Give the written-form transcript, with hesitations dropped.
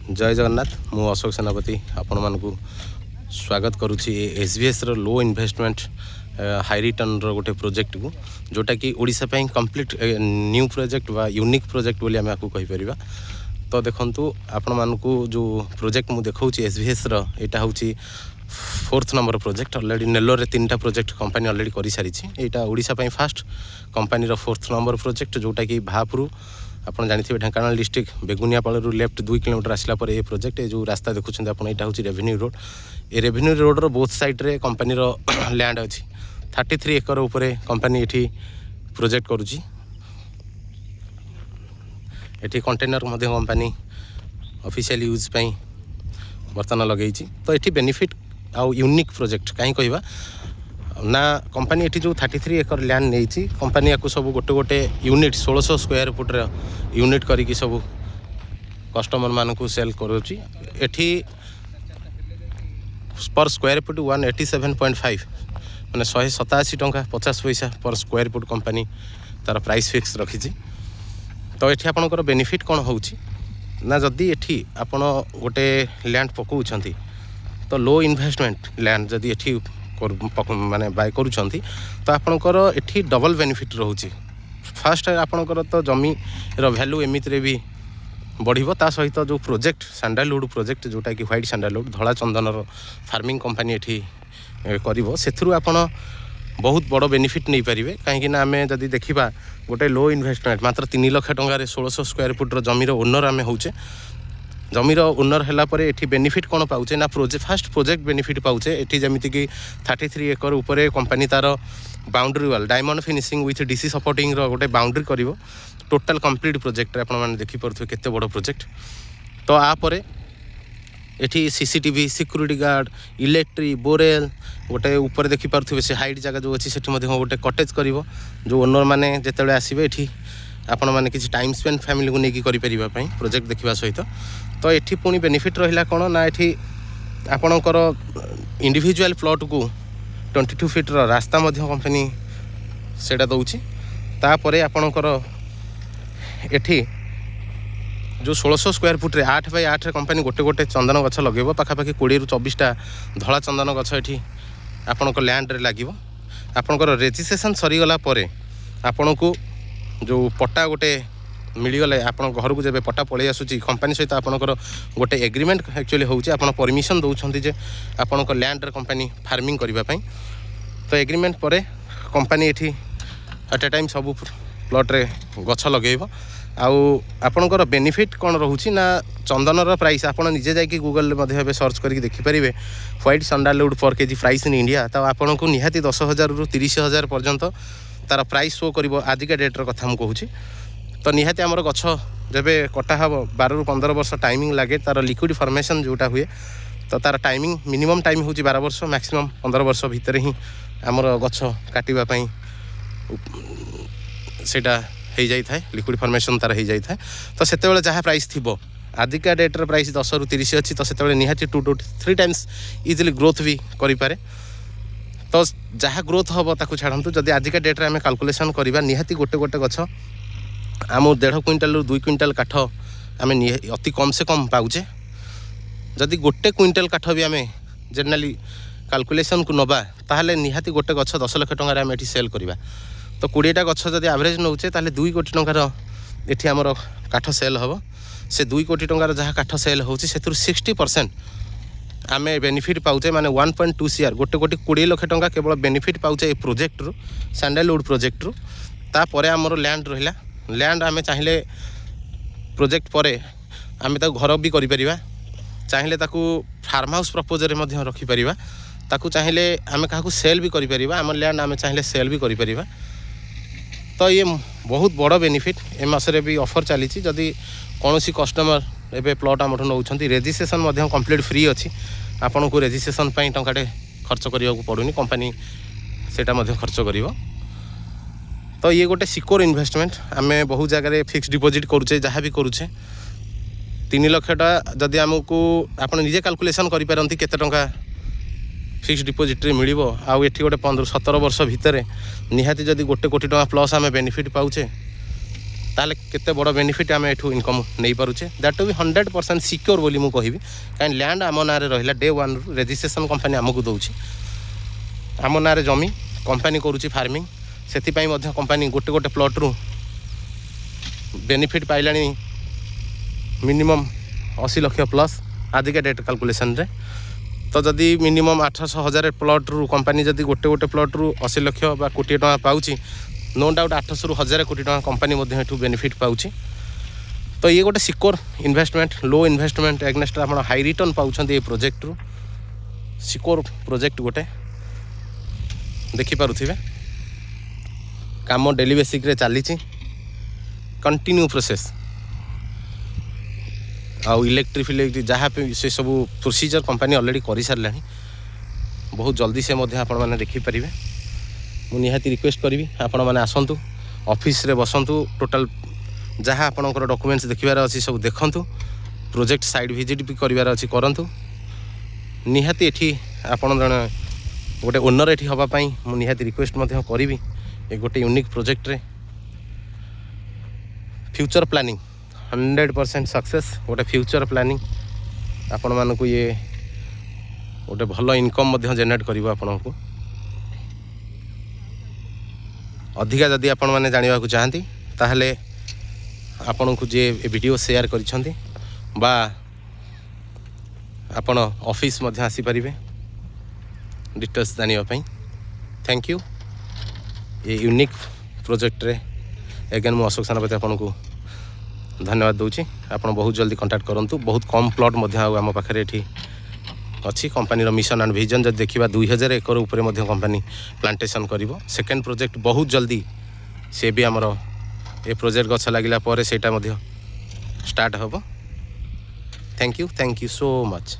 जय जगन्नाथ मु अशोक सेनापति आपण मानकु स्वागत करुच्ची एसबीएस रो लो इन्वेस्टमेंट हाई रिटर्न रो गोटे प्रोजेक्ट को जोटा कि ओडिशा पई कंप्लीट न्यू प्रोजेक्ट वा यूनिक प्रोजेक्ट बोली आमे आपको कहि परिबा। तो देखंतु आपण मानकु जो प्रोजेक्ट मु देखौची एसबीएस रो एटा होची 4th number project. Already Nellore रे 3टा प्रोजेक्ट कंपनी ऑलरेडी करि सारी छी। एटा ओडिशा पई फर्स्ट कंपनी रो 4th नंबर प्रोजेक्ट जोटा कि भापुरु आपन जानिथिबे ढेंकानाल डिस्ट्रिक्ट बेगुनियापाड़ रु लेफ्ट 2 किलोमीटर आसला पर ए प्रोजेक्ट जो रास्ता देखुछन आपन एटा होची revenue road. A revenue road row both side रे कंपनी रो लैंड अछि 33 एकर ऊपर कंपनी एठी प्रोजेक्ट करूची। एठी कंटेनर मध्ये कंपनी ऑफिशियल यूज पई बर्तन लगेइची। तो एठी बेनिफिट आ यूनिक प्रोजेक्ट काई कहबा ना कंपनी एठी जो 33 एकर लैंड नेइची कंपनी याकु सब गोटे गोटे यूनिट 1600 स्क्वायर फुट रे यूनिट करी कि सब कस्टमर मानकु सेल करूची। एठी पर स्क्वायर फुट 187.5 माने 187 टंका 50 पैसा पर स्क्वायर फुट कंपनी तार प्राइस फिक्स रखिची। तो एठी आपनकर बेनिफिट कोन होउची ना जदी एठी आपण गोटे लैंड पकाउछंती तो लो इन्वेस्टमेंट लैंड जदी एठी माने बाय करूछंती तो आपनकर एठी डबल बेनिफिट रहउची। फर्स्ट आपनकर तो जमी रो वैल्यू एमित रे भी बढ़िबो ता सहित जो प्रोजेक्ट सैंडलवुड प्रोजेक्ट जोटा कि व्हाइट सैंडलवुड धला चंदन रो फार्मिंग कंपनी एठी करिवो सेथरु आपण बहुत बड़ बेनिफिट नहीं पारिबे। काहेकि ना आमे जदी देखिबा गोटे लो इन्वेस्टमेंट मात्र 3 लाख टंका रे 1600 स्क्वायर फुट रो जमी रो ओनर आमे होउचे। जमीर ओनर हैला परे एठी बेनिफिट कोन पाउचे ना प्रोजेक्ट फर्स्ट प्रोजेक्ट बेनिफिट पाउचे। एठी जमिति कि 33 एकर ऊपर कंपनी तार boundary wall diamond finishing with DC supporting row गोटे बाउंड्री करिवो। टोटल कंप्लीट प्रोजेक्ट आपण माने देखि परथु केते बड़ प्रोजेक्ट। तो आ परे एठी सीसीटीवी सिक्यूरिटी गार्ड इलेक्ट्रिक बोरेल गोटे ऊपर देखि परथु से हाइट जगह जो अछि सेठी मध्ये गोटे कॉटेज करिवो। जो ओनर माने जेतेले आसीबे एठी आपण माने किछि टाइम स्पेंड फैमिली को नेकी करि परिबा पई प्रोजेक्ट देखिबा सहित। तो एठी पुनी बेनिफिट रहिला कोन ना एठी आपणकर इंडिविजुअल प्लॉट को 22 फीट रो रास्ता मध्ये कंपनी सेटा दउची। ता परे आपणकर एठी जो 1600 स्क्वायर फुट रे 8 बाय 8 रे कंपनी गोटे गोटे चंदन गछ लगेबो। पाखापाखि 20 रु 24 टा धला चंदन गछ एठी आपणकर लैंड रे लागिवो। आपणकर रजिस्ट्रेशन सरी गला परे आपणको जो पट्टा गोटे मिलगले आपण घर को जब पट्टा पलि आसुची कंपनी सहित आपणकर गोटे एग्रीमेंट एक्चुअली होउची। आपण परमिशन दउछंती जे आपणकर लैंड रे कंपनी फार्मिंग करिबा पई। तो एग्रीमेंट परे कंपनी एठी एट ए टाइम सब प्लॉट रे गछ लगेइबो। आउ आपणकर बेनिफिट कोन रहउची ना चंदन रो प्राइस आपण निजे जाई कि गूगल रे मध्ये सर्च करी देखि परिबे व्हाइट सैंडलवुड पर केजी प्राइस इन इंडिया। तो आपण को निहाती 10,000 रु 30,000 पर्यंत तार प्राइस शो करिवो आजिका डेट रो कथा हम कहूची। तो निहाती आमर गछ जेबे कटा हबो 12 रु 15 वर्ष टाइमिंग लागे तार लिक्विड फॉर्मेशन जोटा हुए। तो तार टाइमिंग मिनिमम टाइम होची 12 वर्ष मैक्सिमम 15 वर्ष भितर ही आमर गछ काटिबा पई सेटा हे जाई थाए लिक्विड फॉर्मेशन तार हे जाई थाए। तो सेते बेले जहा प्राइस थिबो आदिका डेट रो प्राइस 10 रु 30 अछि। तो सेते बेले निहाती 2 to 3 टाइम्स इजीली ग्रोथ भी करि पारे। तो जहा ग्रोथ हबो ताकू छाडंतु जदी आजिका डेट रे हमें कैलकुलेशन करिबा निहाती गोटे गोटे गछ आम 1.5 क्विंटाल रु 2 क्विंटाल काठ आम अति कम से कम पाउचे। जदि गोटे क्विंटाल काठ भी आम जनरली कैलकुलेशन को नबा ताहले निहाती गोटे गछ 10 लाख टंका आम एठी सेल करिबा। तो 20टा गछ जदि एवरेज नउचे ताहले 2 कोटी टंकार एठी हमर काठ सेल हबो। से 2 कोटी टंकार जहा काठ सेल होउची सेथुर 60% आमे बेनिफिट पाउचे माने 1.2 सीआर गोटे कोटी 20 लाख टंका केवल बेनिफिट पाउचे ए प्रोजेक्ट रु सैंडलवुड प्रोजेक्ट रु। ता परे हमर लैंड रहिला लैंड आमे चाहिले प्रोजेक्ट परे आमे ता घर भी करि परिबा चाहिले ताकू फार्म हाउस प्रपोजल रे मध्ये रखि परिबा ताकू चाहिले आमे काहू सेल भी करि परिबा हमर लैंड आमे चाहिले सेल भी करि परिबा। तो ये बहुत बड़ बेनिफिट ए मासरे भी ऑफर चली जदि कौनसी कस्टमर एबे प्लॉट आमठ नउछंती रजिस्ट्रेशन मध्ये कंप्लीट फ्री अछि। आपन को रजिस्ट्रेशन पई टंकाटे खर्च करिया को पड़ुनी कंपनी सेटा मध्ये खर्च करिवो। तो ये गोटे सिक्योर इन्वेस्टमेंट आमे बहुत जगह फिक्स डिपॉजिट करूचे जहाँ भी करूचे 3 लाख टा जदि आमको आपण निजे कैलकुलेशन करि पारंती केते टंका फिक्स डिपॉजिट रे मिलिबो। आ एठी गोटे 15-17 वर्ष भितर निहाती जदि गोटे कोटी टंका प्लस आमे बेनिफिट पाउचे ताले केते बड़ बेनिफिट आम एठू इनकम नहीं पारुचे दैट टू बी 100% सिक्योर बोली मु कहबी कहीं लैंड आम नारे रहिला डे 1 रजिस्ट्रेशन कंपनी आमको दउछि आम नारे जमी कंपनी करूछि फार्मिंग सेति पई मध्ये कंपनी गोटे गोटे प्लॉट रु बेनिफिट पाइलानी मिनिमम 80 लाख प्लस आज के डेट कैलकुलेशन रे तो जदि मिनिमम 800,000 प्लॉट रु कंपनी जदि गोटे गोटे प्लॉट रु 80 लाख बा कोटी टका पाउछि नो डाउट 800 रु 1000 कोटी टका कंपनी मध्ये एठू बेनिफिट पाउछि तो ये गोटे सिक्योर इन्वेस्टमेंट लो इन्वेस्टमेंट एग्नेस्ट आप हाई रिटर्न पाउछन ये प्रोजेक्ट रु सिक्योर प्रोजेक्ट गोटे देखि पारुथिबे काम डेली बेसिक रे चली कंटिन्यू प्रोसेस आउ इलेक्ट्रिक जहाँ से सब प्रोसीजर कंपनी ऑलरेडी कर सारे बहुत जल्दी से आपण मैंने देखिपारे मुझे निहाती रिक्वेस्ट करी आपण मैंने आसतु ऑफिस रे बसंतु टोटल जहाँ आपणकर डॉक्यूमेंट्स देखिबार अच्छी सब देखंतु प्रोजेक्ट साइड विजिट भी करिवार अच्छी करंतु निहाती एठी आपण जने गोटे ओनर एठी हवा पई मु निहाती रिक्वेस्ट मध्य करी ए गोटे यूनिक प्रोजेक्ट रे फ्यूचर प्लानिंग 100% सक्सेस गोटे फ्यूचर प्लानिंग आपण मानकु ये गोटे भल इनकम मध्य जनरेट करिवो आपण को अधिका जदि आपण माने जानिबा को चाहंती ताहले आपण को जे वीडियो शेयर करिसंती बा आपण ऑफिस मध्य आसी परिबे डिटेल्स जानिबा पई थैंक यू ये यूनिक प्रोजेक्ट रे अगेन मु अशोक सेनापति आपण को धन्यवाद दूची आप बहुत जल्दी कांटेक्ट करूँ बहुत कम प्लॉट आम पाखे ये अच्छी कंपनी मिशन एंड विजन जब देखा 2000 एकर उपर कंपनी प्लांटेशन कर सेकेंड प्रोजेक्ट बहुत जल्दी से भी आमर ए प्रोजेक्ट गछ लगिला स्टार्ट हम थैंक यू सो मच।